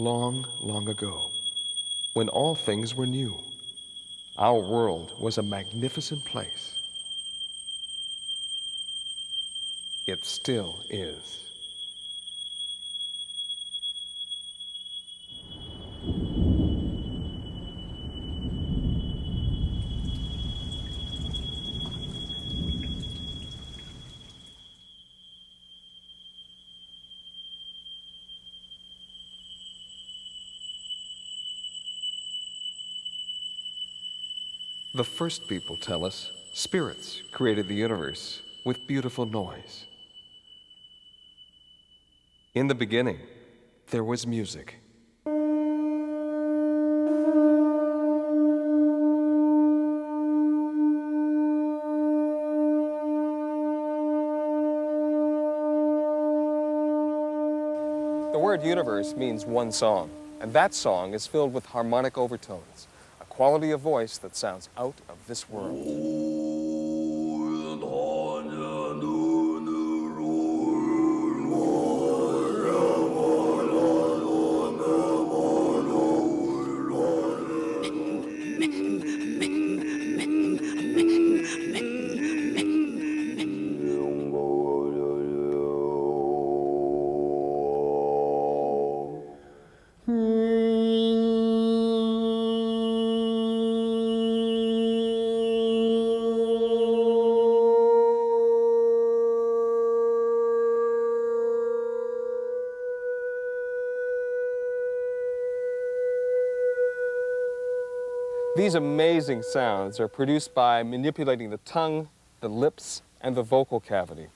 Long, long ago, when all things were new, our world was a magnificent place. It still is. The first people tell us spirits created the universe with beautiful noise. In the beginning, there was music. The word universe means one song, and that song is filled with harmonic overtones, a quality of voice that sounds out of this world. These amazing sounds are produced by manipulating the tongue, the lips, and the vocal cavity.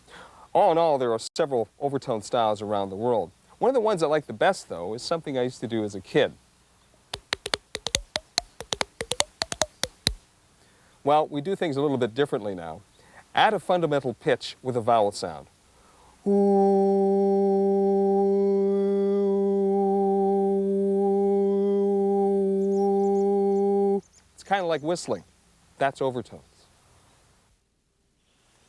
All in all, there are several overtone styles around the world. One of the ones I like the best, though, is something I used to do as a kid. Well, we do things a little bit differently now. Add a fundamental pitch with a vowel sound. It's kind of like whistling. That's overtones.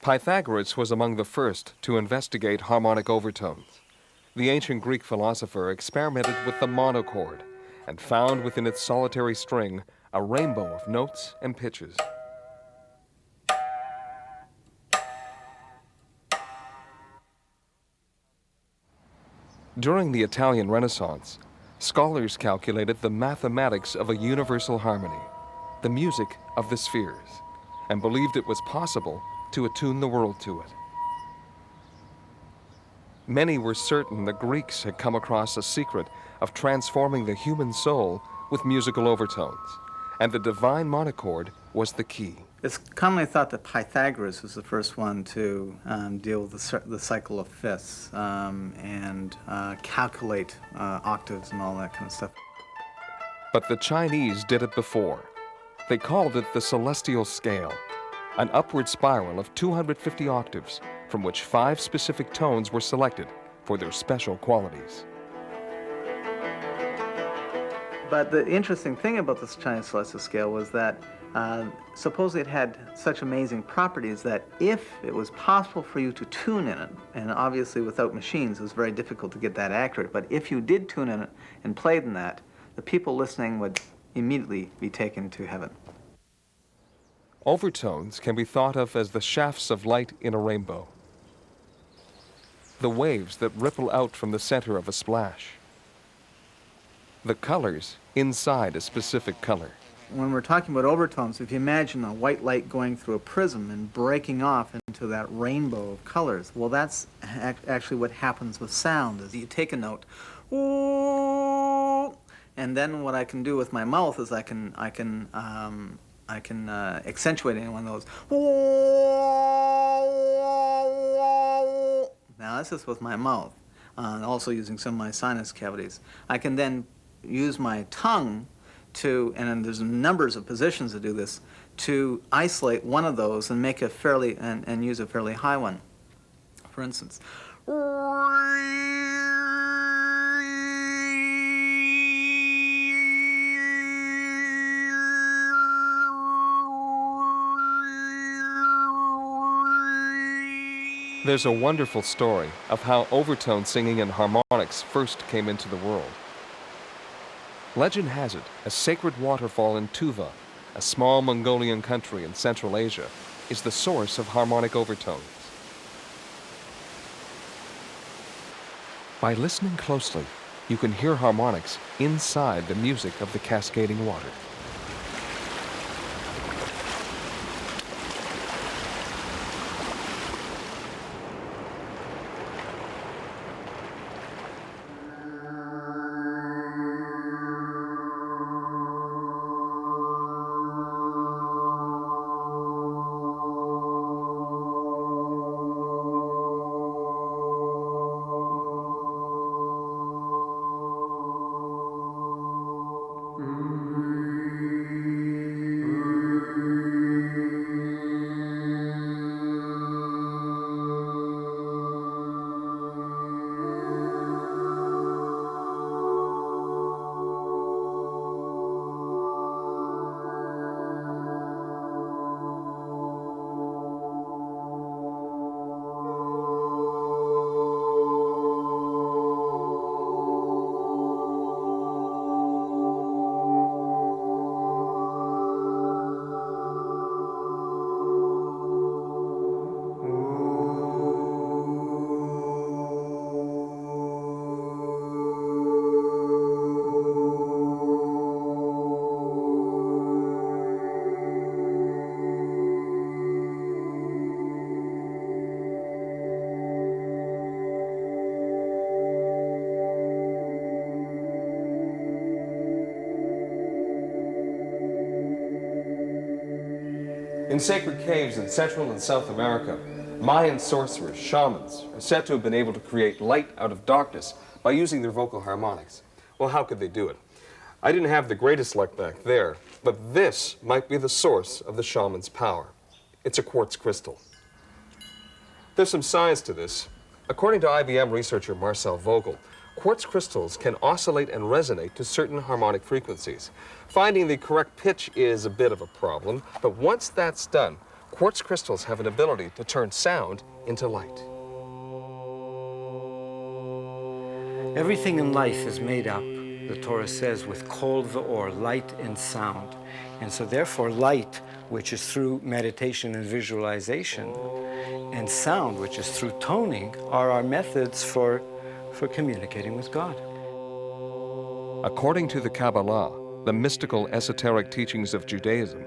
Pythagoras was among the first to investigate harmonic overtones. The ancient Greek philosopher experimented with the monochord and found within its solitary string a rainbow of notes and pitches. During the Italian Renaissance, scholars calculated the mathematics of a universal harmony, the music of the spheres, and believed it was possible to attune the world to it. Many were certain the Greeks had come across a secret of transforming the human soul with musical overtones, and the divine monochord was the key. It's commonly thought that Pythagoras was the first one to deal with the cycle of fifths and calculate octaves and all that kind of stuff. But the Chinese did it before. They called it the celestial scale, an upward spiral of 250 octaves from which 5 specific tones were selected for their special qualities. But the interesting thing about this Chinese celestial scale was that supposedly it had such amazing properties that if it was possible for you to tune in it, and obviously without machines it was very difficult to get that accurate, but if you did tune in it and played in that, the people listening would immediately be taken to heaven. Overtones can be thought of as the shafts of light in a rainbow, the waves that ripple out from the center of a splash, the colors inside a specific color. When we're talking about overtones, if you imagine a white light going through a prism and breaking off into that rainbow of colors, well, that's actually what happens with sound. Is you take a note, and then what I can do with my mouth is I can accentuate any one of those. Now this is with my mouth, also using some of my sinus cavities. I can then use my tongue to, and there's numbers of positions to do this, to isolate one of those and make a fairly, and use a fairly high one. For instance. There's a wonderful story of how overtone singing and harmonics first came into the world. Legend has it a sacred waterfall in Tuva, a small Mongolian country in Central Asia, is the source of harmonic overtones. By listening closely, you can hear harmonics inside the music of the cascading water. In sacred caves in Central and South America, Mayan sorcerers, shamans, are said to have been able to create light out of darkness by using their vocal harmonics. Well, how could they do it? I didn't have the greatest luck back there, but this might be the source of the shaman's power. It's a quartz crystal. There's some science to this. According to IBM researcher Marcel Vogel, quartz crystals can oscillate and resonate to certain harmonic frequencies. Finding the correct pitch is a bit of a problem, but once that's done, quartz crystals have an ability to turn sound into light. Everything in life is made up, the Torah says, with kol ve'or, light and sound. And so therefore light, which is through meditation and visualization, and sound, which is through toning, are our methods for communicating with God. According to the Kabbalah, the mystical esoteric teachings of Judaism,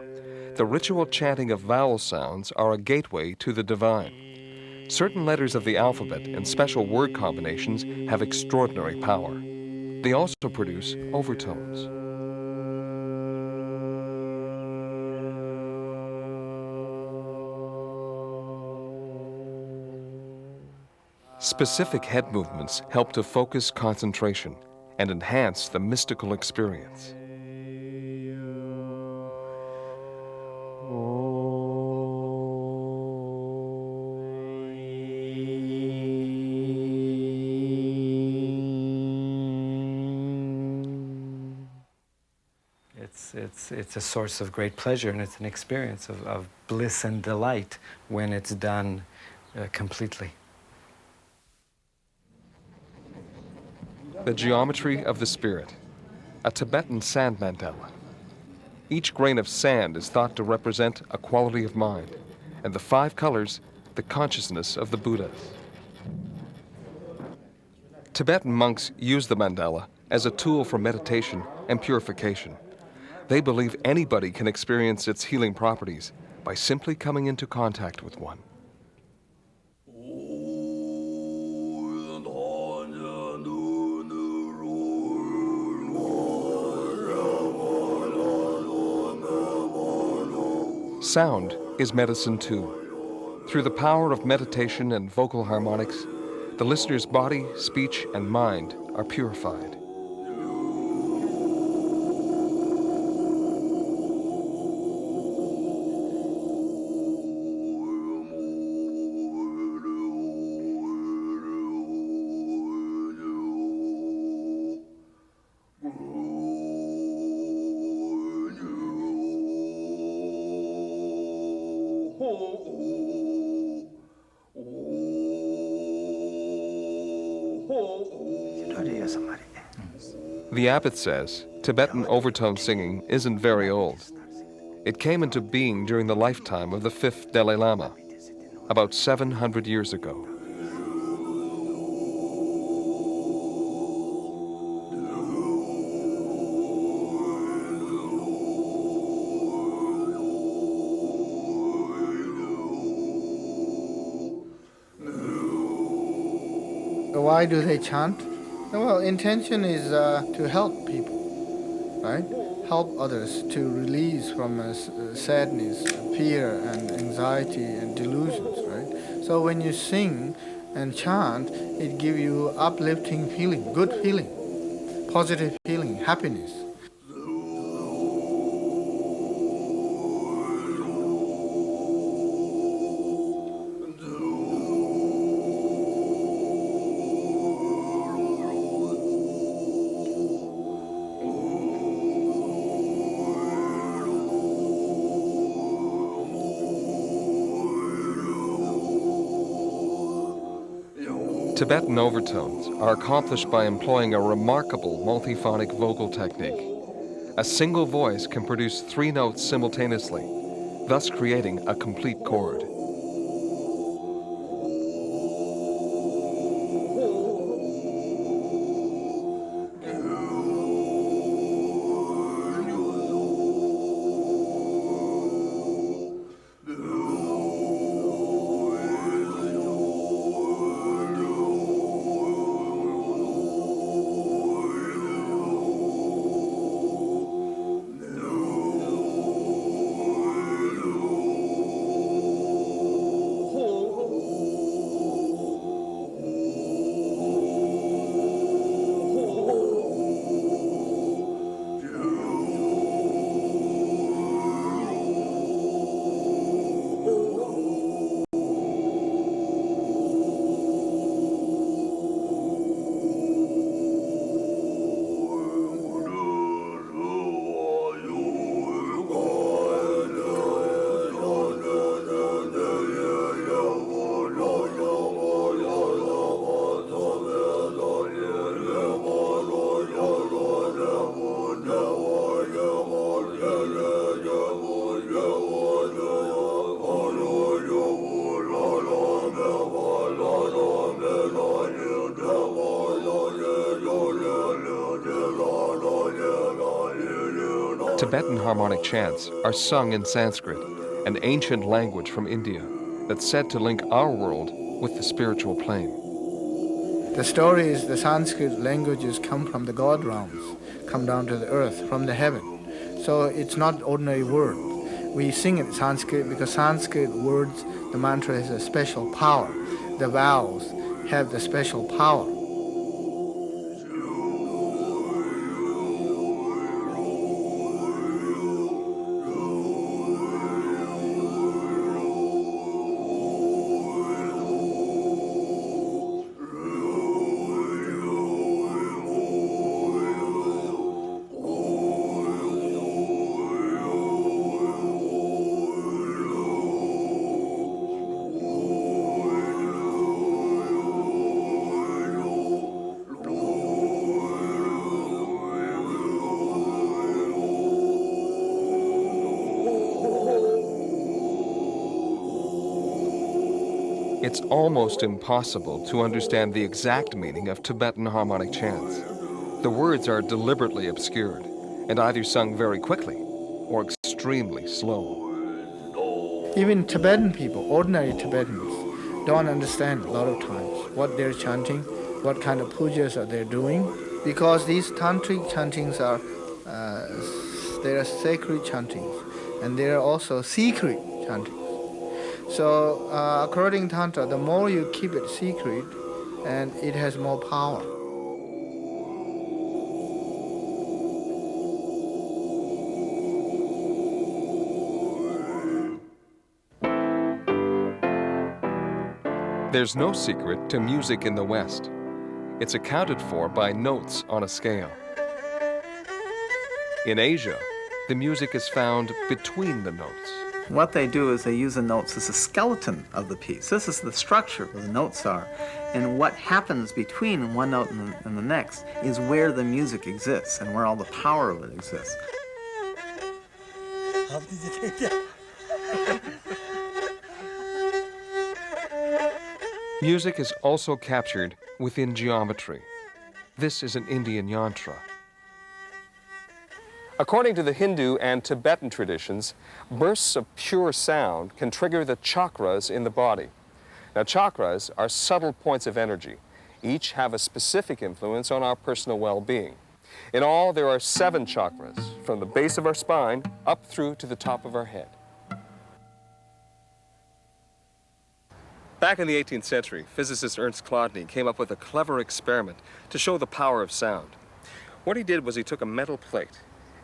the ritual chanting of vowel sounds are a gateway to the divine. Certain letters of the alphabet and special word combinations have extraordinary power. They also produce overtones. Specific head movements help to focus concentration and enhance the mystical experience. It's a source of great pleasure, and it's an experience of bliss and delight when it's done completely. The geometry of the spirit, a Tibetan sand mandala. Each grain of sand is thought to represent a quality of mind, and the 5 colors, the consciousness of the Buddhas. Tibetan monks use the mandala as a tool for meditation and purification. They believe anybody can experience its healing properties by simply coming into contact with one. Sound is medicine too. Through the power of meditation and vocal harmonics, the listener's body, speech, and mind are purified. The abbot says, Tibetan overtone singing isn't very old. It came into being during the lifetime of the 5th Dalai Lama, about 700 years ago. Why do they chant? Well, intention is to help people, right? Help others to release from sadness, fear, and anxiety and delusions, right? So when you sing and chant, it gives you uplifting feeling, good feeling, positive feeling, happiness. Tibetan overtones are accomplished by employing a remarkable multiphonic vocal technique. A single voice can produce 3 notes simultaneously, thus creating a complete chord. Tibetan harmonic chants are sung in Sanskrit, an ancient language from India that's said to link our world with the spiritual plane. The story is the Sanskrit languages come from the God realms, come down to the earth, from the heaven. So it's not ordinary word. We sing in Sanskrit because Sanskrit words, the mantra has a special power. The vowels have the special power. It's almost impossible to understand the exact meaning of Tibetan harmonic chants. The words are deliberately obscured and either sung very quickly or extremely slow. Even Tibetan people, ordinary Tibetans, don't understand a lot of times what they're chanting, what kind of pujas are they doing, because these tantric chantings are they are sacred chantings, and they are also secret chantings. So according to Tantra, the more you keep it secret, and it has more power. There's no secret to music in the West. It's accounted for by notes on a scale. In Asia, the music is found between the notes. What they do is they use the notes as a skeleton of the piece. This is the structure where the notes are. And what happens between one note and the next is where the music exists and where all the power of it exists. How did you take that? Music is also captured within geometry. This is an Indian yantra. According to the Hindu and Tibetan traditions, bursts of pure sound can trigger the chakras in the body. Now, chakras are subtle points of energy. Each have a specific influence on our personal well-being. In all, there are 7 chakras, from the base of our spine up through to the top of our head. Back in the 18th century, physicist Ernst Chladni came up with a clever experiment to show the power of sound. What he did was he took a metal plate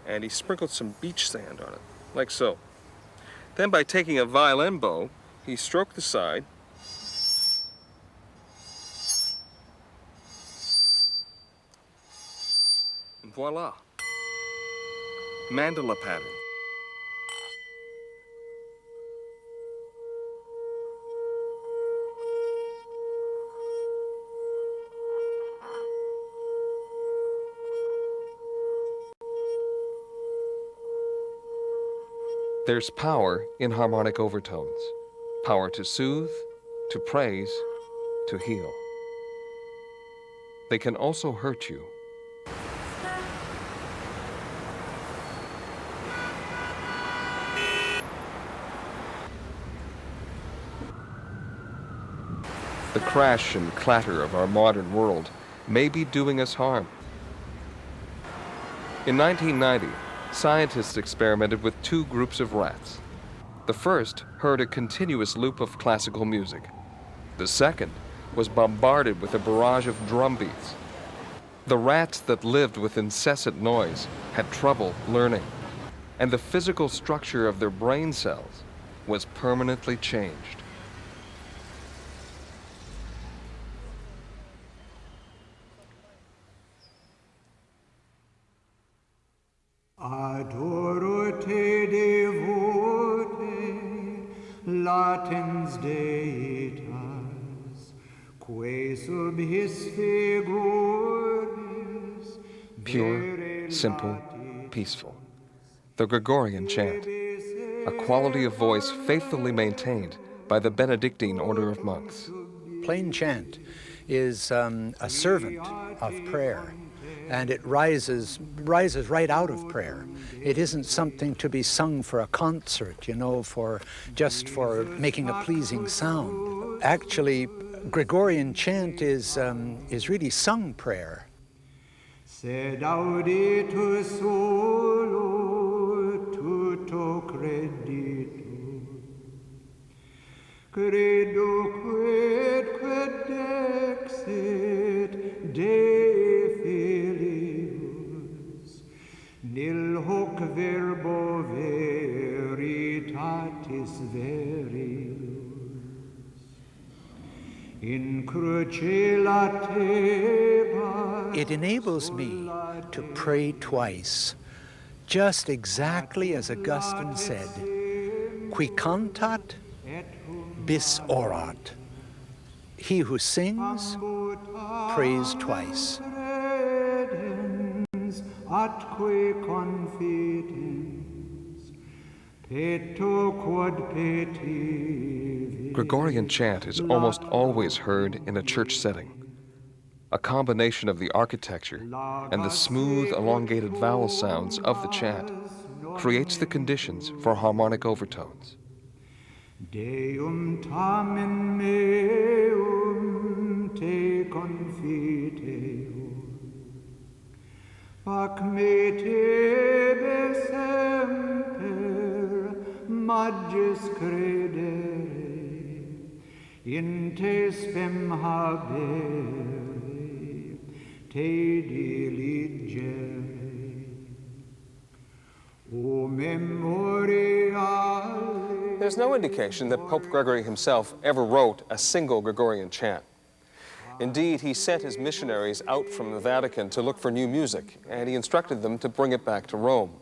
and he sprinkled some beach sand on it, like so. Then by taking a violin bow, he stroked the side and voila, mandala pattern. There's power in harmonic overtones. Power to soothe, to praise, to heal. They can also hurt you. The crash and clatter of our modern world may be doing us harm. In 1990, scientists experimented with 2 groups of rats. The first heard a continuous loop of classical music. The second was bombarded with a barrage of drum beats. The rats that lived with incessant noise had trouble learning, and the physical structure of their brain cells was permanently changed. Adoro te devote, latens deitas, que sub his figures Pure, simple, peaceful. The Gregorian Chant, a quality of voice faithfully maintained by the Benedictine order of monks. Plain chant is a servant of prayer, and it rises right out of prayer. It isn't something to be sung for a concert, you know, just for making a pleasing sound. Actually, Gregorian chant is really sung prayer. sed auditus solo tutto creditur. Credo quid dexit Dei filius, nil hoc verbo veritatis verius. In cruce latebas. It enables me to pray twice, just exactly as Augustine said, qui cantat bis orat. He who sings, prays twice. Atque confitens, peto quod petivi. Gregorian chant is almost always heard in a church setting. A combination of the architecture and the smooth, elongated vowel sounds of the chant creates the conditions for harmonic overtones. Deum tamen meum te confiteo, ac me tebe semper magis credere, in te spem habere, te diligere. O memoriale. There's no indication that Pope Gregory himself ever wrote a single Gregorian chant. Indeed, he sent his missionaries out from the Vatican to look for new music, and he instructed them to bring it back to Rome.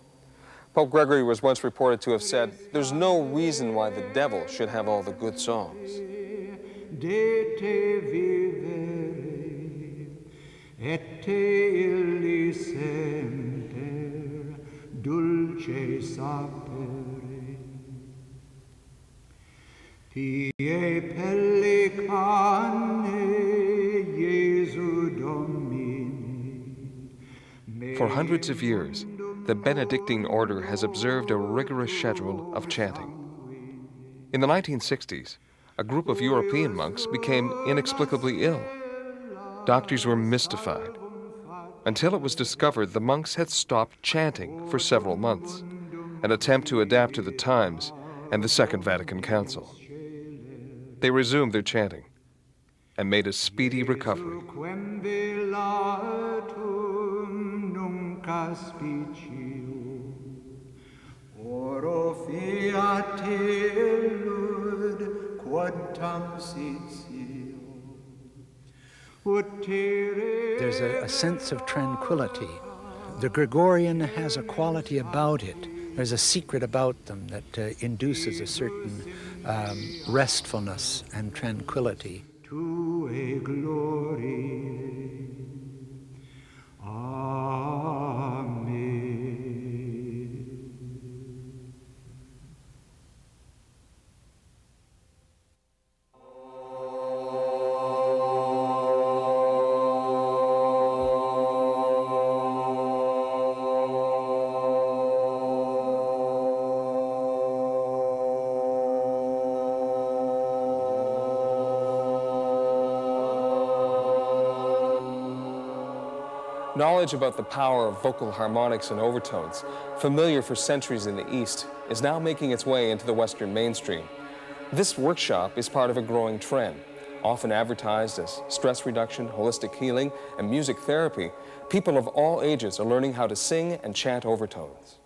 Pope Gregory was once reported to have said, "There's no reason why the devil should have all the good songs." De te vivere, et te illi semper, dulce sapere. Pie pellicane, Jesu Domine. For hundreds of years, the Benedictine order has observed a rigorous schedule of chanting. In the 1960s, a group of European monks became inexplicably ill. Doctors were mystified, until it was discovered the monks had stopped chanting for several months, an attempt to adapt to the times and the Second Vatican Council. They resumed their chanting and made a speedy recovery. Oro fiat illud quodtam sitio. There's a sense of tranquility. The Gregorian has a quality about it. There's a secret about them that induces a certain restfulness and tranquility. Tue gloriae. Amen. Knowledge about the power of vocal harmonics and overtones, familiar for centuries in the East, is now making its way into the Western mainstream. This workshop is part of a growing trend. Often advertised as stress reduction, holistic healing, and music therapy, people of all ages are learning how to sing and chant overtones.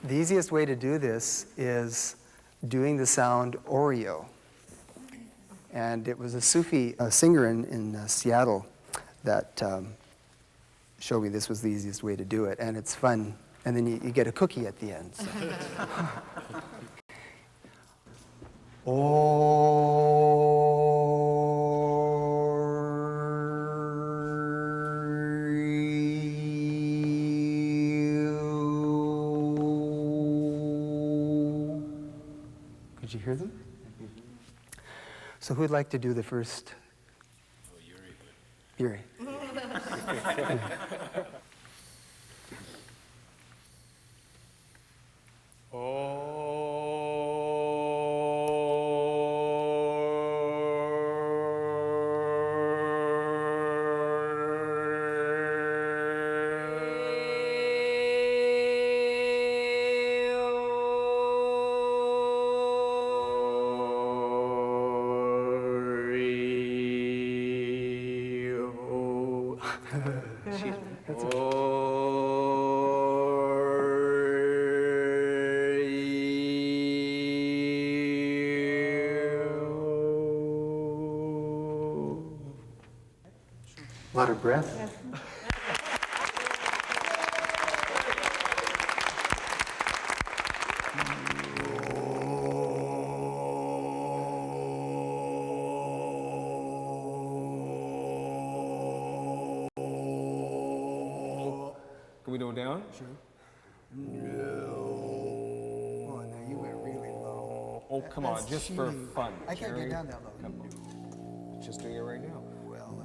The easiest way to do this is doing the sound Oreo. And it was a Sufi singer in Seattle that showed me this was the easiest way to do it, and it's fun. And then you get a cookie at the end. So. Could you hear them? So who'd like to do the first? Oh, Yuri. A lot of breath. Can we go down? Sure. Oh, no, you went really low. Oh, come on, just for fun. I can't Jerry. get down that low. Just doing it right now. Well,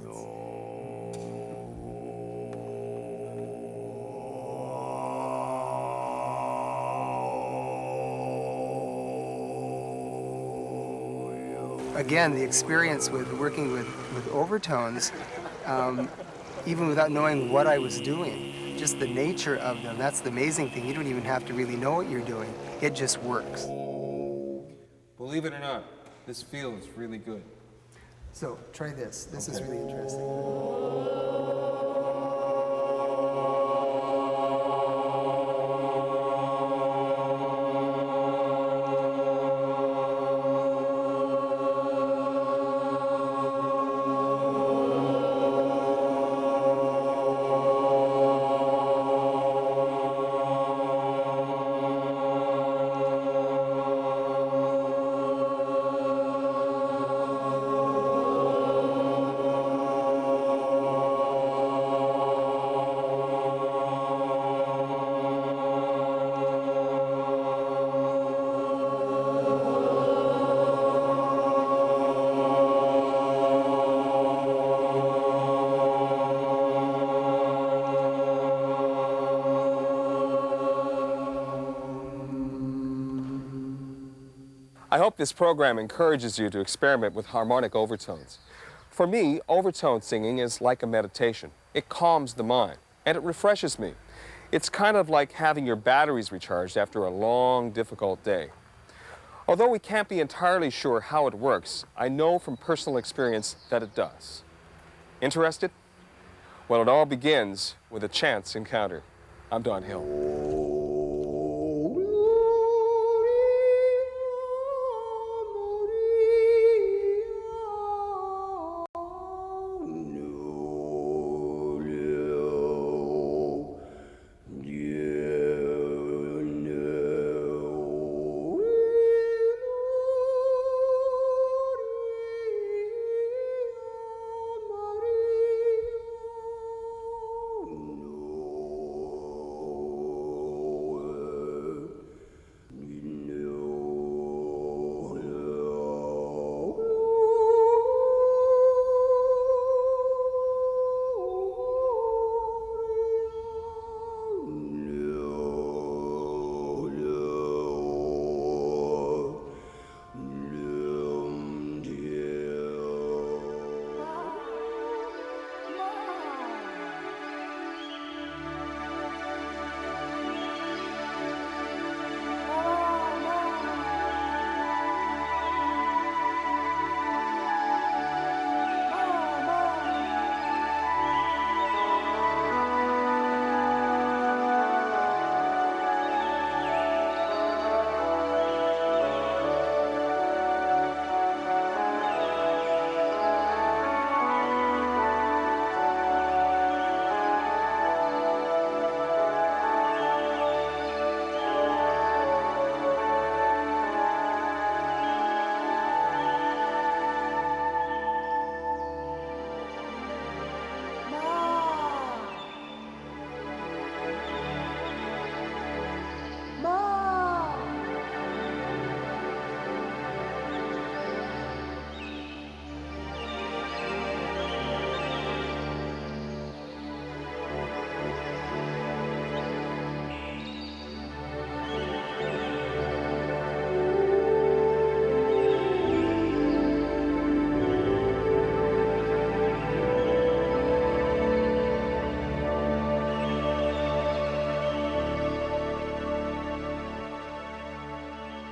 again, the experience with working with overtones, even without knowing what I was doing, just the nature of them, that's the amazing thing. You don't even have to really know what you're doing. It just works. Believe it or not, this feels really good. So try this. This is really interesting. I hope this program encourages you to experiment with harmonic overtones. For me, overtone singing is like a meditation. It calms the mind, and it refreshes me. It's kind of like having your batteries recharged after a long, difficult day. Although we can't be entirely sure how it works, I know from personal experience that it does. Interested? Well, it all begins with a chants encounter. I'm Don Hill.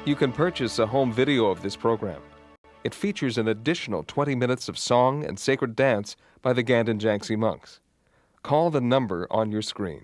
You can purchase a home video of this program. It features an additional 20 minutes of song and sacred dance by the Ganden Jangtse monks. Call the number on your screen.